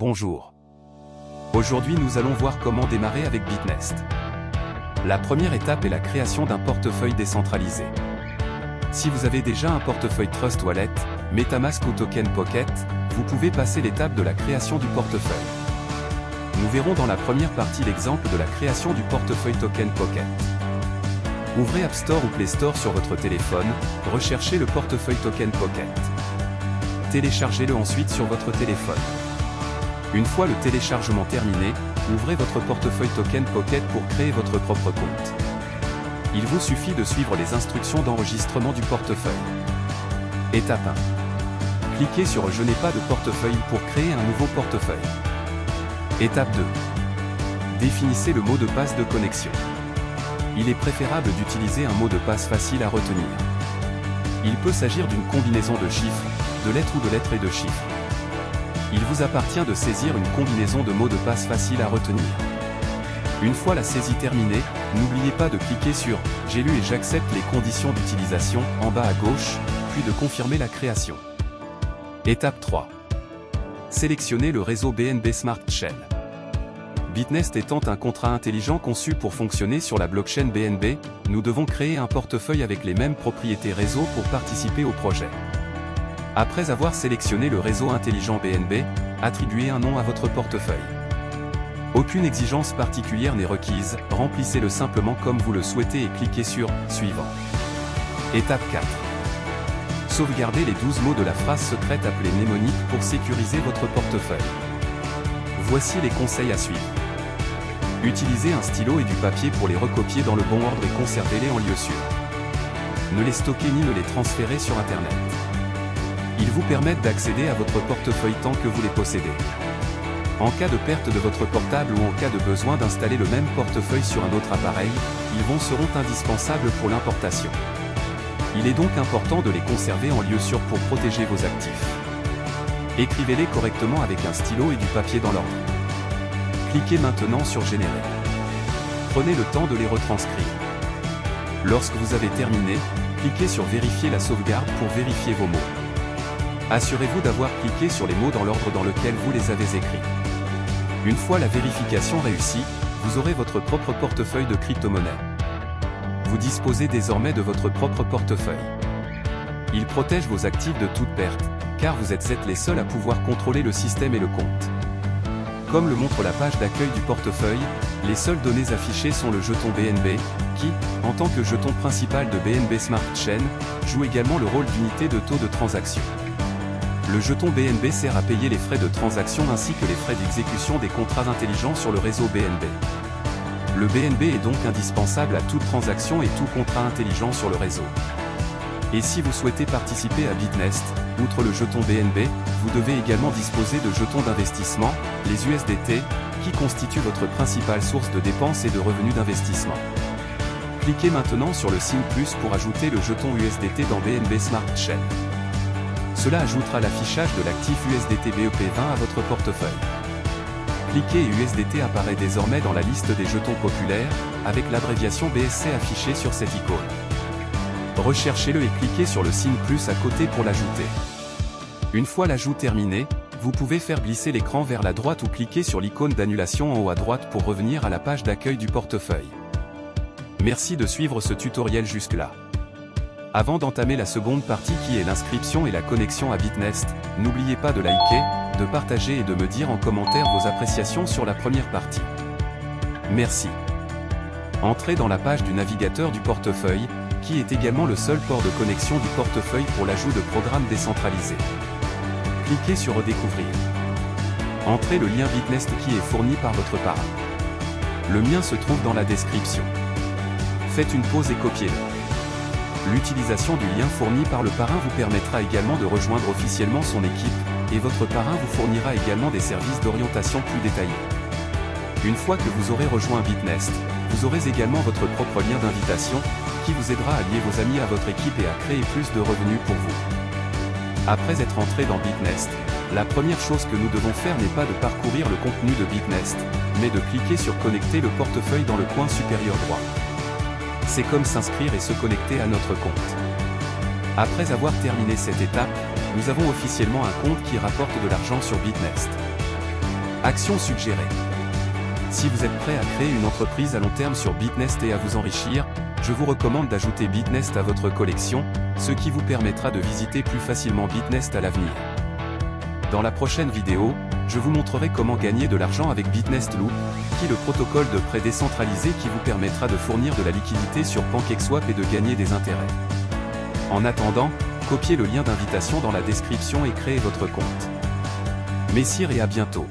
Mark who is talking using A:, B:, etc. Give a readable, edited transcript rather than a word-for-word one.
A: Bonjour. Aujourd'hui nous allons voir comment démarrer avec BitNest. La première étape est la création d'un portefeuille décentralisé. Si vous avez déjà un portefeuille Trust Wallet, MetaMask ou Token Pocket, vous pouvez passer l'étape de la création du portefeuille. Nous verrons dans la première partie l'exemple de la création du portefeuille Token Pocket. Ouvrez App Store ou Play Store sur votre téléphone, recherchez le portefeuille Token Pocket. Téléchargez-le ensuite sur votre téléphone. Une fois le téléchargement terminé, ouvrez votre portefeuille Token Pocket pour créer votre propre compte. Il vous suffit de suivre les instructions d'enregistrement du portefeuille. Étape 1. Cliquez sur « Je n'ai pas de portefeuille » pour créer un nouveau portefeuille. Étape 2. Définissez le mot de passe de connexion. Il est préférable d'utiliser un mot de passe facile à retenir. Il peut s'agir d'une combinaison de chiffres, de lettres ou de lettres et de chiffres. Il vous appartient de saisir une combinaison de mots de passe facile à retenir. Une fois la saisie terminée, n'oubliez pas de cliquer sur « J'ai lu et j'accepte les conditions d'utilisation » en bas à gauche, puis de confirmer la création. Étape 3. Sélectionnez le réseau BNB Smart Chain. BitNest étant un contrat intelligent conçu pour fonctionner sur la blockchain BNB, nous devons créer un portefeuille avec les mêmes propriétés réseau pour participer au projet. Après avoir sélectionné le réseau intelligent BNB, attribuez un nom à votre portefeuille. Aucune exigence particulière n'est requise, remplissez-le simplement comme vous le souhaitez et cliquez sur « Suivant ». Étape 4. Sauvegardez les 12 mots de la phrase secrète appelée mnémonique pour sécuriser votre portefeuille. Voici les conseils à suivre. Utilisez un stylo et du papier pour les recopier dans le bon ordre et conservez-les en lieu sûr. Ne les stockez ni ne les transférez sur Internet. Ils vous permettent d'accéder à votre portefeuille tant que vous les possédez. En cas de perte de votre portable ou en cas de besoin d'installer le même portefeuille sur un autre appareil, ils seront indispensables pour l'importation. Il est donc important de les conserver en lieu sûr pour protéger vos actifs. Écrivez-les correctement avec un stylo et du papier dans l'ordre. Cliquez maintenant sur « Générer ». Prenez le temps de les retranscrire. Lorsque vous avez terminé, cliquez sur « Vérifier la sauvegarde » pour vérifier vos mots. Assurez-vous d'avoir cliqué sur les mots dans l'ordre dans lequel vous les avez écrits. Une fois la vérification réussie, vous aurez votre propre portefeuille de crypto-monnaie. Vous disposez désormais de votre propre portefeuille. Il protège vos actifs de toute perte, car vous êtes les seuls à pouvoir contrôler le système et le compte. Comme le montre la page d'accueil du portefeuille, les seules données affichées sont le jeton BNB, qui, en tant que jeton principal de BNB Smart Chain, joue également le rôle d'unité de taux de transaction. Le jeton BNB sert à payer les frais de transaction ainsi que les frais d'exécution des contrats intelligents sur le réseau BNB. Le BNB est donc indispensable à toute transaction et tout contrat intelligent sur le réseau. Et si vous souhaitez participer à BitNest, outre le jeton BNB, vous devez également disposer de jetons d'investissement, les USDT, qui constituent votre principale source de dépenses et de revenus d'investissement. Cliquez maintenant sur le signe plus pour ajouter le jeton USDT dans BNB Smart Chain. Cela ajoutera l'affichage de l'actif USDT BEP20 à votre portefeuille. Cliquez et USDT apparaît désormais dans la liste des jetons populaires, avec l'abréviation BSC affichée sur cette icône. Recherchez-le et cliquez sur le signe plus à côté pour l'ajouter. Une fois l'ajout terminé, vous pouvez faire glisser l'écran vers la droite ou cliquer sur l'icône d'annulation en haut à droite pour revenir à la page d'accueil du portefeuille. Merci de suivre ce tutoriel jusque-là. Avant d'entamer la seconde partie qui est l'inscription et la connexion à BitNest, n'oubliez pas de liker, de partager et de me dire en commentaire vos appréciations sur la première partie. Merci. Entrez dans la page du navigateur du portefeuille, qui est également le seul port de connexion du portefeuille pour l'ajout de programmes décentralisés. Cliquez sur Redécouvrir. Entrez le lien BitNest qui est fourni par votre parrain. Le mien se trouve dans la description. Faites une pause et copiez-le. L'utilisation du lien fourni par le parrain vous permettra également de rejoindre officiellement son équipe, et votre parrain vous fournira également des services d'orientation plus détaillés. Une fois que vous aurez rejoint BitNest, vous aurez également votre propre lien d'invitation, qui vous aidera à lier vos amis à votre équipe et à créer plus de revenus pour vous. Après être entré dans BitNest, la première chose que nous devons faire n'est pas de parcourir le contenu de BitNest, mais de cliquer sur Connecter le portefeuille dans le coin supérieur droit. C'est comme s'inscrire et se connecter à notre compte. Après avoir terminé cette étape, nous avons officiellement un compte qui rapporte de l'argent sur BitNest. Action suggérée. Si vous êtes prêt à créer une entreprise à long terme sur Bitnest et à vous enrichir, je vous recommande d'ajouter Bitnest à votre collection, ce qui vous permettra de visiter plus facilement Bitnest à l'avenir. Dans la prochaine vidéo, je vous montrerai comment gagner de l'argent avec Bitnest Loop, qui est le protocole de prêt décentralisé qui vous permettra de fournir de la liquidité sur PancakeSwap et de gagner des intérêts. En attendant, copiez le lien d'invitation dans la description et créez votre compte. Messire et à bientôt.